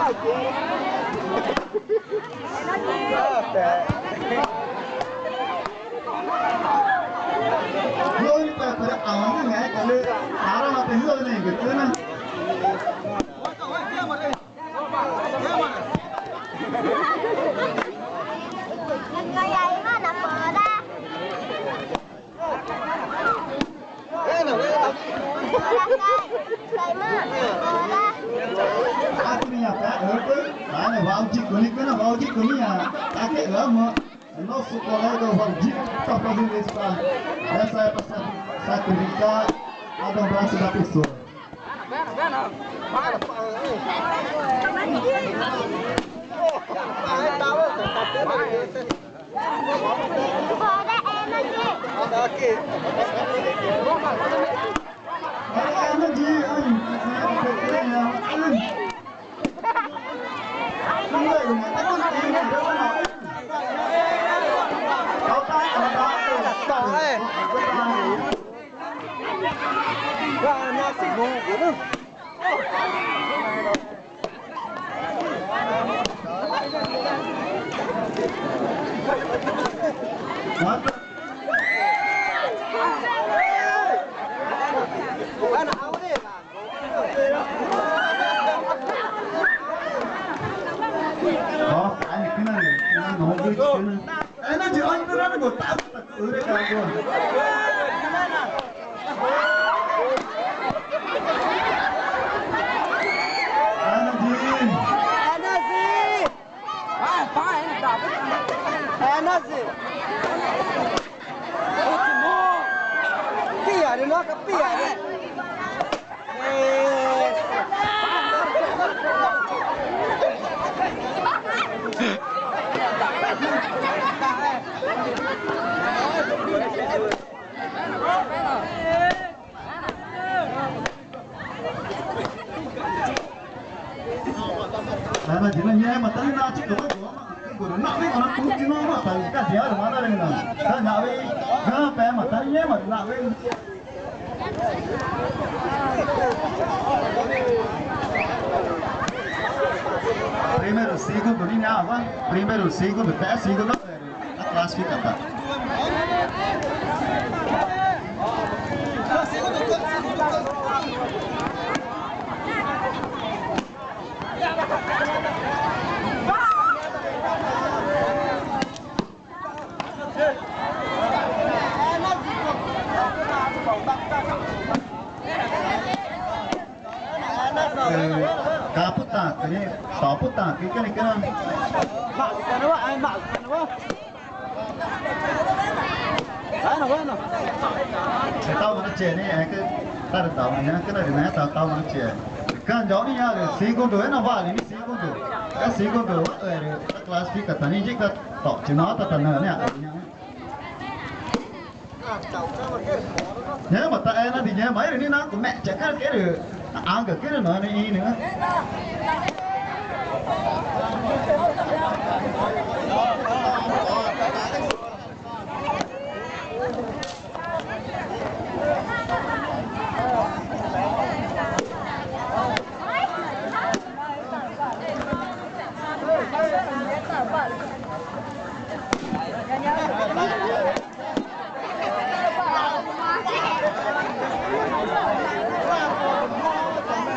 Lôi phải áo này cái lưỡi áo nó phải lôi này cái này. Aku ni apa? Mana wajib kuni kena wajib kuni ya. Tak kira mo. No sekolah itu wajib tak perlu sekolah. Saya pasal sertifikat ada berasa dapat surat. Karena jinak ni mah tadi nak cik tu guru nak ni orang tu cina mah tadi kan dia ada mana lagi nak. Kan nak we, kan pe mah tadi ni mah nak we. Primeiro, segundo ni apa? Primeiro, segundo, terceiro, segundo a classificada. Kaputan, ini taputan, kita ni kena. Mak, kenapa? Mak, kenapa? Mana? Saya tahu mana cek ni, aku tak tahu ni, kena di mana tahu mana cek. Kan jauh ni ya, segundo, apa ni segundo? Kan segundo, kelas kita tadi jika tak cuma tak tanah ni. Nhớ mà ta nó thì nhớ mấy rồi nó của mẹ chắc cái được ăn cái nữa này nữa.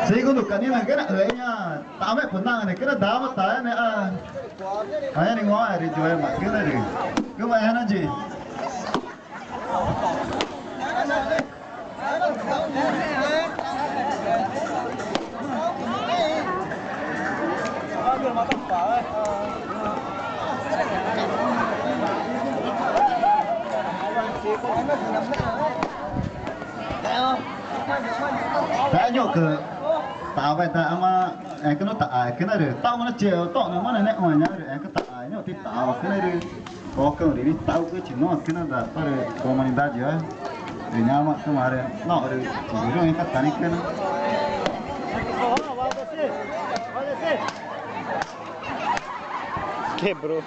Segundo kanina kena nya tame punang ne kena dam ta ne aya ni ngwa ri joy ma kena ri ke ma ana ji ta nhok ke tao vậy ta ama cái nó tại cái này được tao mà nó chiều tao nó mà này ngoài nhá rồi cái tại nó thì tao cái này đi có cái gì tao cái chỉ nó cái nó là tao được có mà đã chưa thì nhá mà cái mà rồi nó rồi chỉ rồi cái tani cái nó quebrou.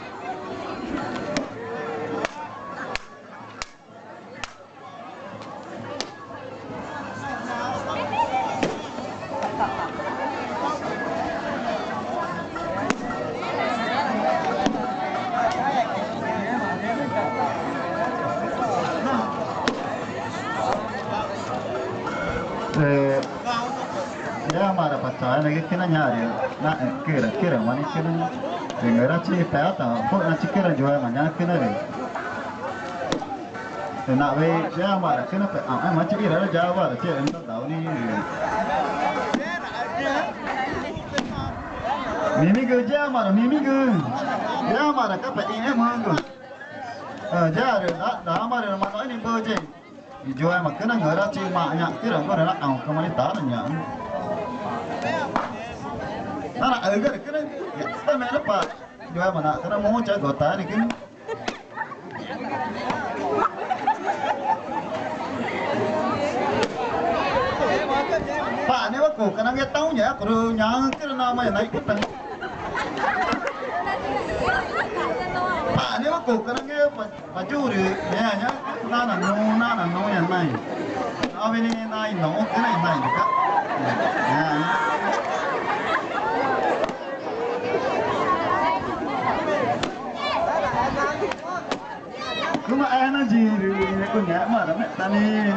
ya mara pacha lagi kena nyari na kira mani kena dengar aja pea tahu kok nanti kira jual mana kena deh nak we ya mara kena pea macam kira Jawa lah cek entah tahu ni mimi kerja mara mimi kerja ya mara kau pea ini mengko jadi dah mara mana ini berje jual makan nggak ada cik maknya kira kau nak kemana taranya Nana agar kena kita main apa jual mana karena mau cek kota ni kan Pak ni aku kena kita tahu ya kalau yang kena nama yang naik petang Pak ni aku kena kita pacuri ya nya nana no yang naik awak ni naik no kena naik dekat ya Cuma ayah jiri, aku nyak marah mek tani.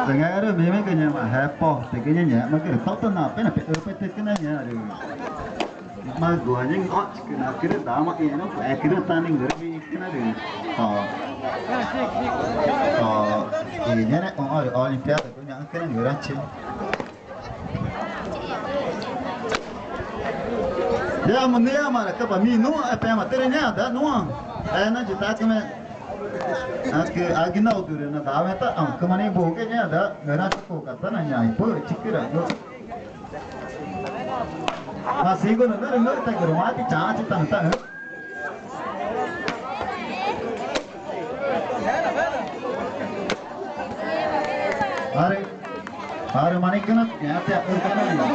Dengar memang kenya mah hepoh, tegenya nyak, makanya tahu tu nak, pernah pete kena nyak ada. Mak gua ni ngok, kena damak ini, no, kena tani gerbi kena ada. Ini ni orang Olimpiade tu yang kena orang cik. Dia mana mana kapa minu apa yang materinya ada nuang. Na jita kena agina udur na dawe ta kemana bogenya ada ngana cukup kata nanya ibu cikira. Masih gua nunggu tak rumah di cah cita ntar. Hari mana kena nyata aku kena ni.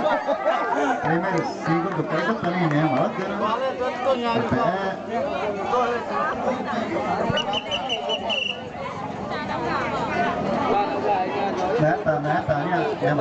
Primary sigo tu kaya kena ni malah kena. Nata ni yang